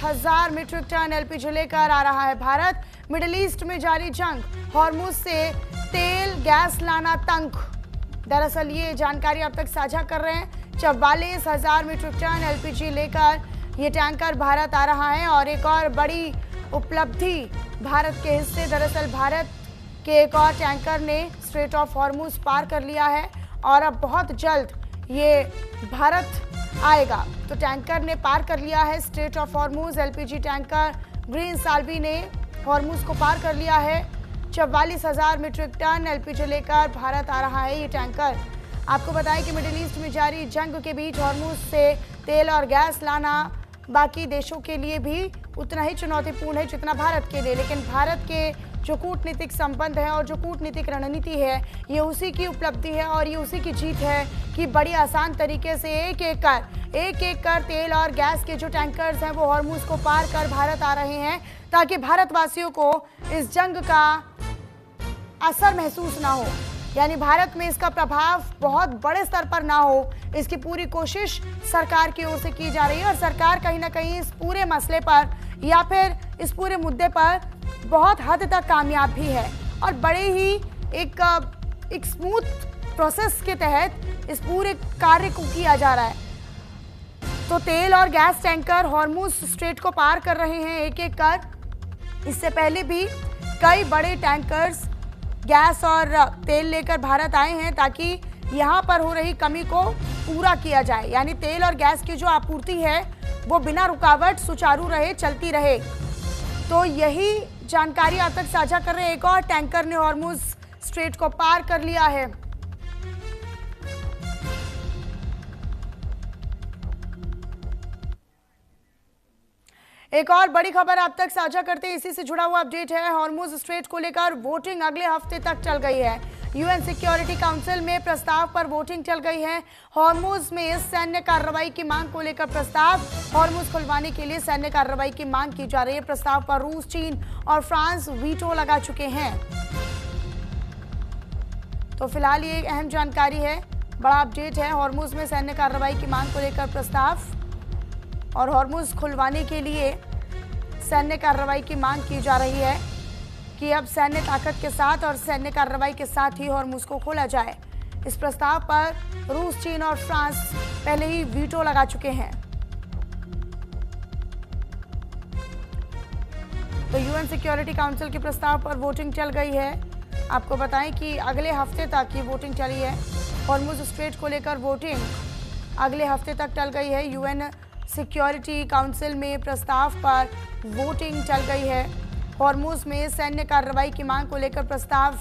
42,000 metric ton LPG लेकर आ रहा है भारत। मिडिल ईस्ट में जारी जंग, हॉर्मुज से तेल गैस लाना तंग। दरअसल ये जानकारी अब तक साझा कर रहे हैं। 44,000 मीट्रिक टन एलपीजी लेकर ये टैंकर भारत आ रहा है। और एक और बड़ी उपलब्धि भारत के हिस्से, दरअसल भारत के एक और टैंकर ने स्ट्रेट ऑफ हॉर्मुज पार कर लिया है और अब बहुत जल्द ये भारत आएगा। तो टैंकर ने पार कर लिया है straight of Hormuz. LPG tanker green Salvi ने हॉर्मुज को पार कर लिया है। 44,000 मीट्रिक टन एलपीजी लेकर भारत आ रहा है ये टैंकर। आपको बताएं कि मिडिल ईस्ट में जारी जंग के बीच हॉर्मुज से तेल और गैस लाना बाकी देशों के लिए भी उतना ही चुनौतीपूर्ण है जितना भारत के लिए। लेकिन भारत के जो कूटनीतिक संबंध है और जो कूटनीतिक रणनीति है, ये उसी की उपलब्धि है और ये उसी की जीत है कि बड़ी आसान तरीके से एक एक कर तेल और गैस के जो टैंकर्स हैं वो हॉर्मुज को पार कर भारत आ रहे हैं, ताकि भारतवासियों को इस जंग का असर महसूस ना हो, यानी भारत में इसका प्रभाव बहुत बड़े स्तर पर ना हो। इसकी पूरी कोशिश सरकार की ओर से की जा रही है और सरकार कहीं ना कहीं इस पूरे मसले पर या फिर इस पूरे मुद्दे पर बहुत हद तक कामयाब भी है और बड़े ही एक स्मूथ प्रोसेस के तहत इस पूरे कार्य को किया जा रहा है। तो तेल और गैस टैंकर हॉर्मुज स्ट्रेट को पार कर रहे हैं एक एक कर। इससे पहले भी कई बड़े टैंकर्स गैस और तेल लेकर भारत आए हैं ताकि यहाँ पर हो रही कमी को पूरा किया जाए, यानी तेल और गैस की जो आपूर्ति है वो बिना रुकावट सुचारू रहे, चलती रहे। तो यही जानकारी अब तक साझा कर रहे हैं। एक और टैंकर ने हॉर्मुज स्ट्रेट को पार कर लिया है। एक और बड़ी खबर आप तक साझा करते हैं, इसी से जुड़ा हुआ अपडेट है। हॉर्मुज स्ट्रेट को लेकर वोटिंग अगले हफ्ते तक चल गई है। यूएन सिक्योरिटी काउंसिल में प्रस्ताव पर वोटिंग चल गई है। हॉर्मुज में सैन्य कार्रवाई की मांग को लेकर प्रस्ताव, हॉर्मुज खुलवाने के लिए सैन्य कार्रवाई की मांग की जा रही है। प्रस्ताव पर रूस, चीन और फ्रांस वीटो लगा चुके हैं। तो फिलहाल ये एक अहम जानकारी है, बड़ा अपडेट है। हॉर्मुज में सैन्य कार्रवाई की मांग को लेकर प्रस्ताव और हॉर्मुज खुलवाने के लिए सैन्य कार्रवाई की मांग की जा रही है कि अब सैन्य ताकत के साथ और सैन्य कार्रवाई के साथ ही हॉर्मुज को खोला जाए। इस प्रस्ताव पर रूस, चीन और फ्रांस पहले ही वीटो लगा चुके हैं। तो यूएन सिक्योरिटी काउंसिल के प्रस्ताव पर वोटिंग चल गई है। आपको बताएं कि अगले हफ्ते तक ये वोटिंग चली है। हॉर्मुज स्ट्रेट को लेकर वोटिंग अगले हफ्ते तक चल गई है। यूएन सिक्योरिटी काउंसिल में प्रस्ताव पर वोटिंग चल गई है। हॉर्मुज में सैन्य कार्रवाई की मांग को लेकर प्रस्ताव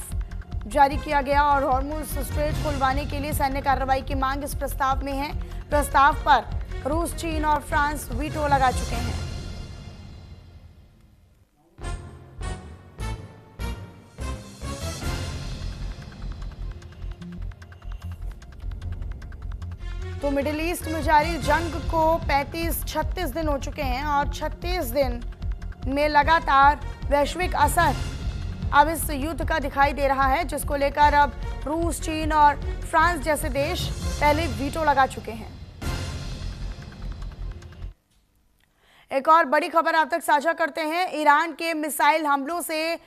जारी किया गया और हॉर्मुज स्ट्रेट खुलवाने के लिए सैन्य कार्रवाई की मांग इस प्रस्ताव में है। प्रस्ताव पर रूस, चीन और फ्रांस वीटो लगा चुके हैं। तो मिडिल ईस्ट में जारी जंग को 36 दिन हो चुके हैं और 36 दिन में लगातार वैश्विक असर अब इस युद्ध का दिखाई दे रहा है, जिसको लेकर अब रूस, चीन और फ्रांस जैसे देश पहले वीटो लगा चुके हैं। एक और बड़ी खबर आप तक साझा करते हैं। ईरान के मिसाइल हमलों से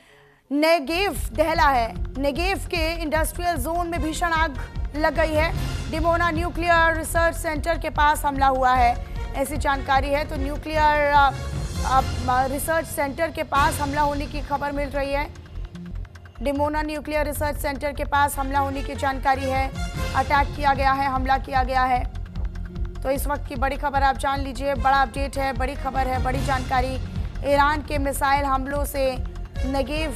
नेगेव दहला है। नेगेव के इंडस्ट्रियल जोन में भीषण आग लग गई है। डिमोना न्यूक्लियर रिसर्च सेंटर के पास हमला हुआ है, ऐसी जानकारी है। तो न्यूक्लियर रिसर्च सेंटर के पास हमला होने की खबर मिल रही है। डिमोना न्यूक्लियर रिसर्च सेंटर के पास हमला होने की जानकारी है। अटैक किया गया है, हमला किया गया है। तो इस वक्त की बड़ी खबर आप जान लीजिए, बड़ा अपडेट है, बड़ी खबर है, बड़ी जानकारी। ईरान के मिसाइल हमलों से नेगेव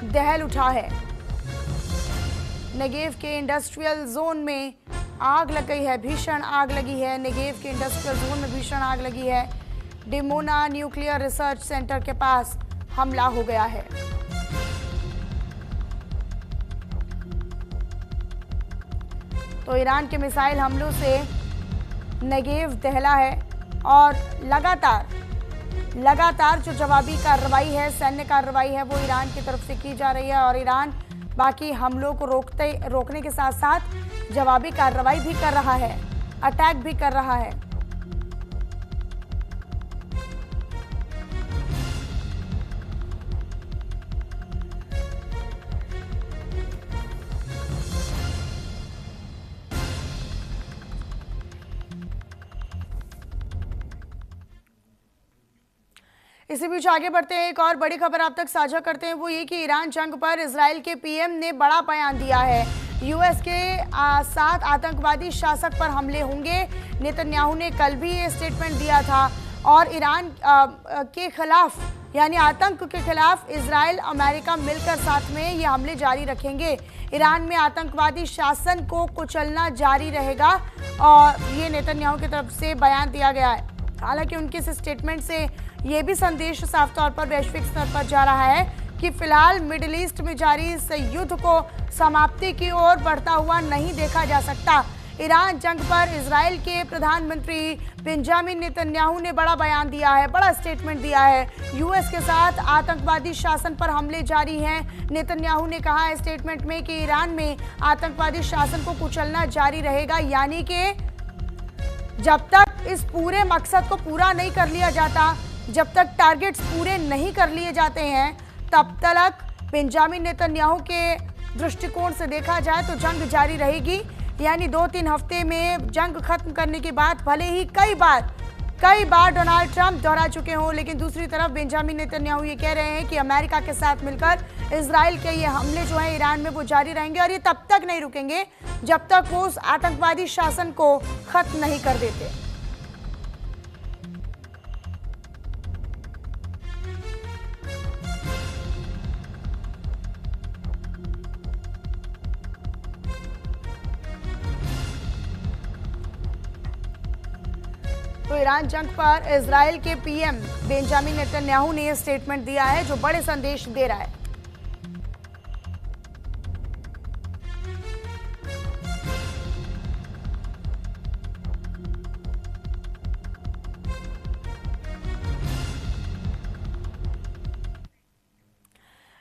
दहल उठा है। नेगेव के इंडस्ट्रियल जोन में आग लग गई है, भीषण आग लगी है। नेगेव के इंडस्ट्रियल जोन में भीषण आग लगी है। डिमोना न्यूक्लियर रिसर्च सेंटर के पास हमला हो गया है। तो ईरान के मिसाइल हमलों से नेगेव दहला है और लगातार जो जवाबी कार्रवाई है, सैन्य कार्रवाई है, वो ईरान की तरफ से की जा रही है और ईरान बाकी हमलों को रोकने के साथ साथ जवाबी कार्रवाई भी कर रहा है, अटैक भी कर रहा है। इसी बीच आगे बढ़ते हैं, एक और बड़ी खबर आप तक साझा करते हैं, वो ये कि ईरान जंग पर इजराइल के पीएम ने बड़ा बयान दिया है। यूएस के 7 आतंकवादी शासक पर हमले होंगे। नेतन्याहू ने कल भी ये स्टेटमेंट दिया था और ईरान के खिलाफ यानी आतंक के खिलाफ इजराइल अमेरिका मिलकर साथ में ये हमले जारी रखेंगे। ईरान में आतंकवादी शासन को कुचलना जारी रहेगा और ये नेतन्याहू की तरफ से बयान दिया गया है। हालांकि उनके इस स्टेटमेंट से ये भी संदेश साफ तौर पर वैश्विक स्तर पर जा रहा है कि फिलहाल मिडिल ईस्ट में जारी इस युद्ध को समाप्ति की ओर बढ़ता हुआ नहीं देखा जा सकता। ईरान जंग पर इजराइल के प्रधानमंत्री बेंजामिन नेतन्याहू ने बड़ा बयान दिया है, बड़ा स्टेटमेंट दिया है। यूएस के साथ आतंकवादी शासन पर हमले जारी हैं। नेतन्याहू ने कहा है स्टेटमेंट में कि ईरान में आतंकवादी शासन को कुचलना जारी रहेगा, यानी कि जब तक इस पूरे मकसद को पूरा नहीं कर लिया जाता, जब तक टारगेट्स पूरे नहीं कर लिए जाते हैं, तब तक बेंजामिन नेतन्याहू के दृष्टिकोण से देखा जाए तो जंग जारी रहेगी। यानी 2-3 हफ्ते में जंग खत्म करने की बात भले ही कई बार डोनाल्ड ट्रंप दोहरा चुके हों, लेकिन दूसरी तरफ बेंजामिन नेतन्याहू ये कह रहे हैं कि अमेरिका के साथ मिलकर इजराइल के ये हमले जो है ईरान में वो जारी रहेंगे और ये तब तक नहीं रुकेंगे जब तक वो उस आतंकवादी शासन को खत्म नहीं कर देते। तो ईरान जंग पर इजराइल के पीएम बेंजामिन नेतन्याहू ने यह स्टेटमेंट दिया है जो बड़े संदेश दे रहा है।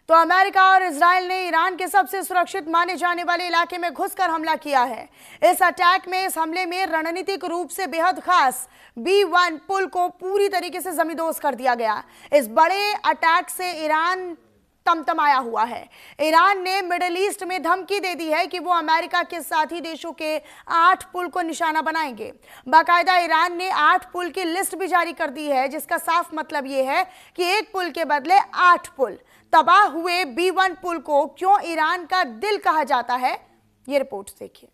तो अमेरिका और इजराइल ने ईरान के सबसे सुरक्षित माने जाने वाले इलाके में घुसकर हमला किया है। इस हमले में रणनीतिक रूप से बेहद खास B1 पुल को पूरी तरीके से जमींदोज कर दिया गया। इस बड़े अटैक से ईरान तमतमाया हुआ है। ईरान ने मिडिल ईस्ट में धमकी दे दी है कि वो अमेरिका के साथी देशों के 8 पुल को निशाना बनाएंगे। बाकायदा ईरान ने 8 पुल की लिस्ट भी जारी कर दी है, जिसका साफ मतलब ये है कि एक पुल के बदले 8 पुल। तबाह हुए B1 पुल को क्यों ईरान का दिल कहा जाता है, ये रिपोर्ट देखिए।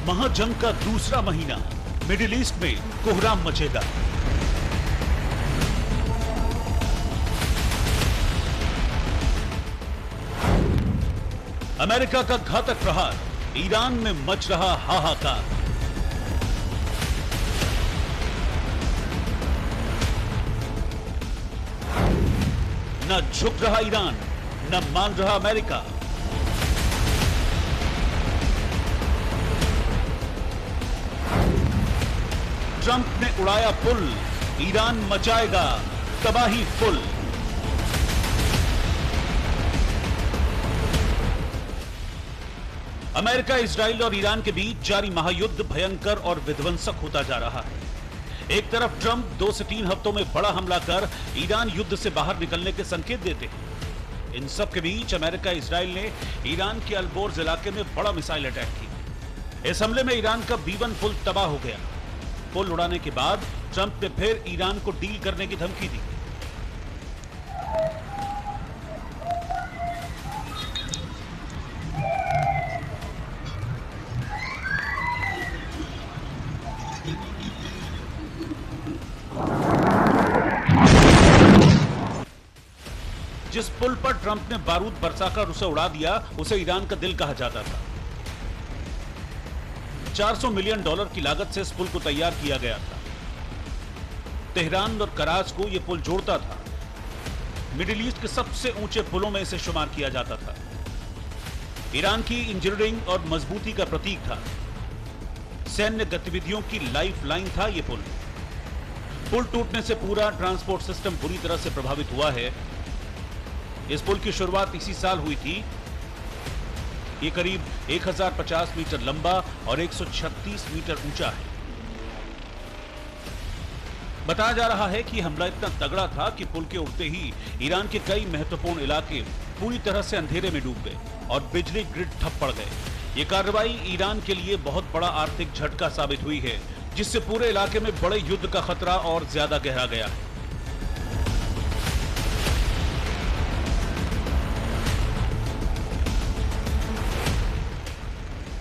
महाजंग का दूसरा महीना, मिडिल ईस्ट में कोहराम मचेगा। अमेरिका का घातक प्रहार, ईरान में मच रहा हाहाकार। न झुक रहा ईरान, न मान रहा अमेरिका। ट्रंप ने उड़ाया पुल, ईरान मचाएगा तबाही फुल। अमेरिका, इजराइल और ईरान के बीच जारी महायुद्ध भयंकर और विध्वंसक होता जा रहा है। एक तरफ ट्रंप 2 से 3 हफ्तों में बड़ा हमला कर ईरान युद्ध से बाहर निकलने के संकेत देते हैं। इन सब के बीच अमेरिका, इजराइल ने ईरान के अल्बोर्ज इलाके में बड़ा मिसाइल अटैक किया। इस हमले में ईरान का B1 पुल तबाह हो गया। पुल उड़ाने के बाद ट्रंप ने फिर ईरान को डील करने की धमकी दी। जिस पुल पर ट्रंप ने बारूद बरसाकर उसे उड़ा दिया, उसे ईरान का दिल कहा जाता था। $400 मिलियन की लागत से इस पुल को तैयार किया गया था। तेहरान और कराच को यह पुल जोड़ता था। मिडिल ईस्ट के सबसे ऊंचे पुलों में इसे शुमार किया जाता था। ईरान की इंजीनियरिंग और मजबूती का प्रतीक था। सैन्य गतिविधियों की लाइफ लाइन था यह पुल। पुल टूटने से पूरा ट्रांसपोर्ट सिस्टम बुरी तरह से प्रभावित हुआ है। इस पुल की शुरुआत इसी साल हुई थी। ये करीब 1050 मीटर लंबा और 136 मीटर ऊंचा है। बताया जा रहा है कि हमला इतना तगड़ा था कि पुल के उड़ते ही ईरान के कई महत्वपूर्ण इलाके पूरी तरह से अंधेरे में डूब गए और बिजली ग्रिड ठप पड़ गए। ये कार्रवाई ईरान के लिए बहुत बड़ा आर्थिक झटका साबित हुई है, जिससे पूरे इलाके में बड़े युद्ध का खतरा और ज्यादा गहरा गया है।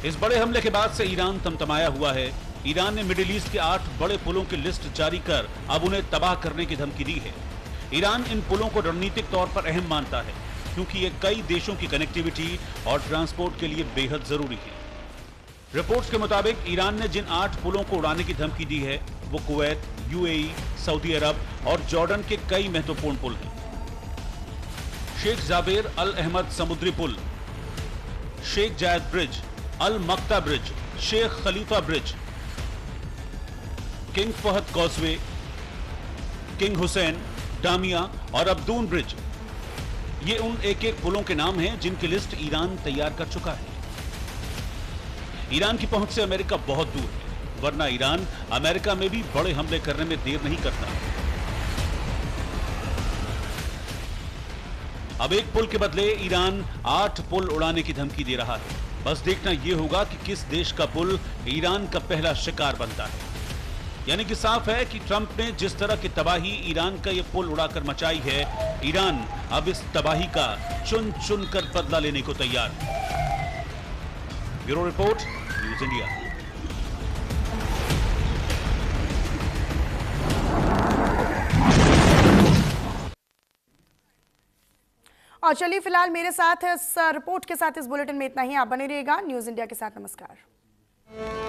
इस बड़े हमले के बाद से ईरान तमतमाया हुआ है। ईरान ने मिडिल ईस्ट के 8 बड़े पुलों की लिस्ट जारी कर अब उन्हें तबाह करने की धमकी दी है। ईरान इन पुलों को रणनीतिक तौर पर अहम मानता है, क्योंकि ये कई देशों की कनेक्टिविटी और ट्रांसपोर्ट के लिए बेहद जरूरी है। रिपोर्ट्स के मुताबिक ईरान ने जिन 8 पुलों को उड़ाने की धमकी दी है, वो कुवैत, यूएई, सऊदी अरब और जॉर्डन के कई महत्वपूर्ण पुल हैं। शेख जाबेर अल अहमद समुद्री पुल, Sheikh Zayed bridge, Al Maqta bridge, Sheikh Khalifa bridge, King Fahd causeway, King Hussein, Damia और अब्दून ब्रिज। ये उन एक पुलों के नाम हैं जिनकी लिस्ट ईरान तैयार कर चुका है। ईरान की पहुंच से अमेरिका बहुत दूर है, वरना ईरान अमेरिका में भी बड़े हमले करने में देर नहीं करता। अब एक पुल के बदले ईरान 8 पुल उड़ाने की धमकी दे रहा है। बस देखना यह होगा कि किस देश का पुल ईरान का पहला शिकार बनता है। यानी कि साफ है कि ट्रंप ने जिस तरह की तबाही ईरान का यह पुल उड़ाकर मचाई है, ईरान अब इस तबाही का चुन चुन कर बदला लेने को तैयार है। Bureau report, news India. और चलिए फिलहाल मेरे साथ इस रिपोर्ट के साथ इस बुलेटिन में इतना ही। आप बने रहिएगा न्यूज इंडिया के साथ। नमस्कार।